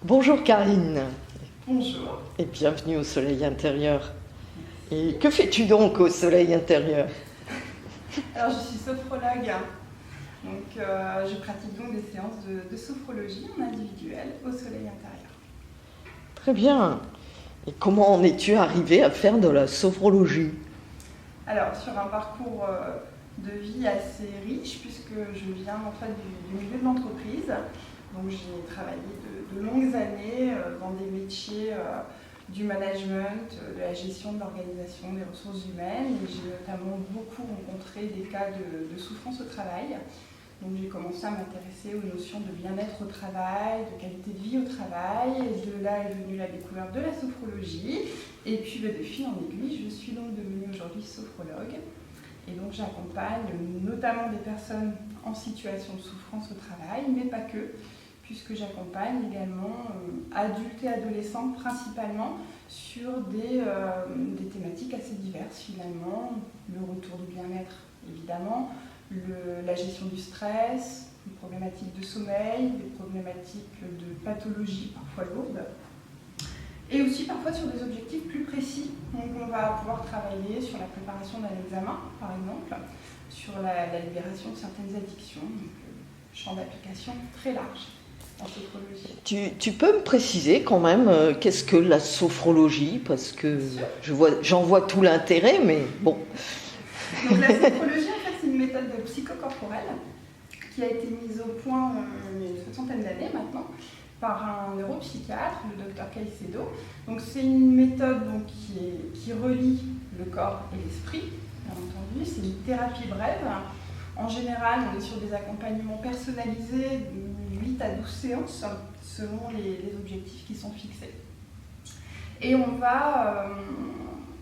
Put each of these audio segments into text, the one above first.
Bonjour Karine Bonjour. et bienvenue au Soleil intérieur. Et que fais-tu donc au Soleil intérieur? Alors, je suis sophrologue, donc je pratique donc des séances de sophrologie en individuel au soleil intérieur. Très bien. Et comment en es-tu arrivé à faire de la sophrologie? Alors, sur un parcours de vie assez riche, puisque je viens en fait du milieu de l'entreprise, donc j'ai travaillé de longues années dans des métiers du management, de la gestion de l'organisation des ressources humaines, et j'ai notamment beaucoup rencontré des cas de souffrance au travail. Donc j'ai commencé à m'intéresser aux notions de bien-être au travail, de qualité de vie au travail, et de là est venue la découverte de la sophrologie. Et puis de fil en aiguille, je suis donc devenue aujourd'hui sophrologue. Et donc j'accompagne notamment des personnes en situation de souffrance au travail, mais pas que, puisque j'accompagne également adultes et adolescents principalement sur des thématiques assez diverses finalement. Le retour du bien-être évidemment, la gestion du stress, les problématiques de sommeil, les problématiques de pathologie parfois lourdes, et aussi parfois sur des objectifs plus précis. Donc on va pouvoir travailler sur la préparation d'un examen par exemple, sur la libération de certaines addictions, donc champ d'application très large en sophrologie. Tu peux me préciser quand même qu'est-ce que la sophrologie? Parce que j'en vois tout l'intérêt, mais bon. Donc la sophrologie, en fait, c'est une méthode psychocorporelle qui a été mise au point il y a une soixantaine d'années maintenant par un neuropsychiatre, le docteur Caicedo. Donc c'est une méthode donc, qui relie le corps et l'esprit, bien entendu. C'est une thérapie brève. En général, on est sur des accompagnements personnalisés de 8 à 12 séances selon les objectifs qui sont fixés. Et on va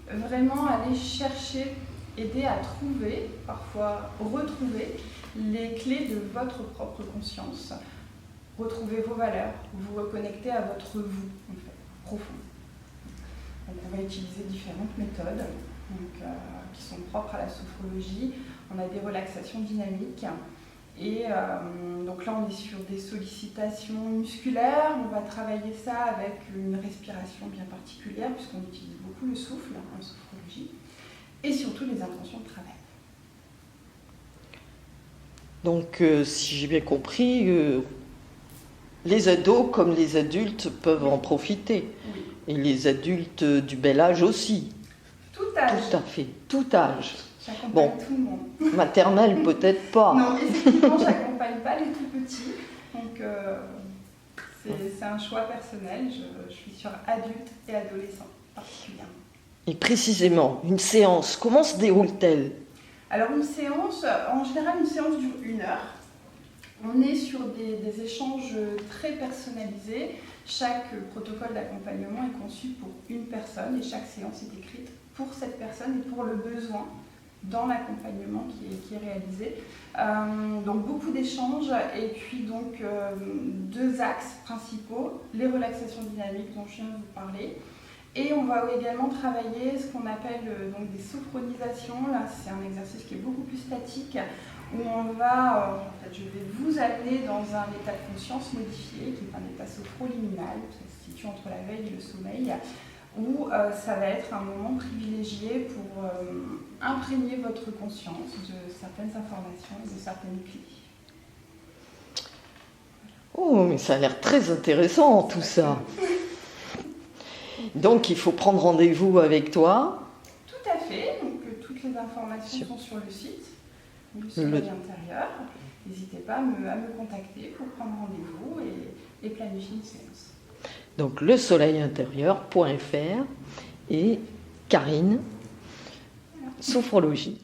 vraiment aller chercher, aider à trouver, parfois retrouver, les clés de votre propre conscience, retrouver vos valeurs, vous reconnecter à votre vous, en fait, profond. Donc on va utiliser différentes méthodes qui sont propres à la sophrologie. On a des relaxations dynamiques. Et donc là, on est sur des sollicitations musculaires. On va travailler ça avec une respiration bien particulière, puisqu'on utilise beaucoup le souffle en sophrologie. Et surtout les intentions de travail. Donc, si j'ai bien compris, les ados comme les adultes peuvent en profiter. Oui. Et les adultes du bel âge aussi. Tout âge. Tout à fait, tout âge. J'accompagne Bon, tout le monde. maternelle peut-être pas. Non, effectivement, j'accompagne pas les tout petits. Donc, c'est un choix personnel. Je suis sur adultes et adolescents particulièrement. Et précisément, une séance, comment se déroule-t-elle? Alors, une séance, en général, une séance dure 1 heure. On est sur des échanges très personnalisés. Chaque protocole d'accompagnement est conçu pour une personne et chaque séance est écrite pour cette personne et pour le besoin dans l'accompagnement qui est réalisé. Donc beaucoup d'échanges et puis donc 2 axes principaux, les relaxations dynamiques dont je viens de vous parler. Et on va également travailler ce qu'on appelle donc des sophronisations. Là, c'est un exercice qui est beaucoup plus statique, où on va, en fait, je vais vous amener dans un état de conscience modifié, qui est un état sophroliminal, qui se situe entre la veille et le sommeil, où ça va être un moment privilégié pour imprégner votre conscience de certaines informations et de certaines clés. Oh, mais ça a l'air très intéressant tout ça. Donc il faut prendre rendez-vous avec toi. Tout à fait, donc toutes les informations sont sur le site du Soleil intérieur. N'hésitez pas à me contacter pour prendre rendez-vous et planifier une séance. Donc lesoleilintérieur.fr et Karine, sophrologie.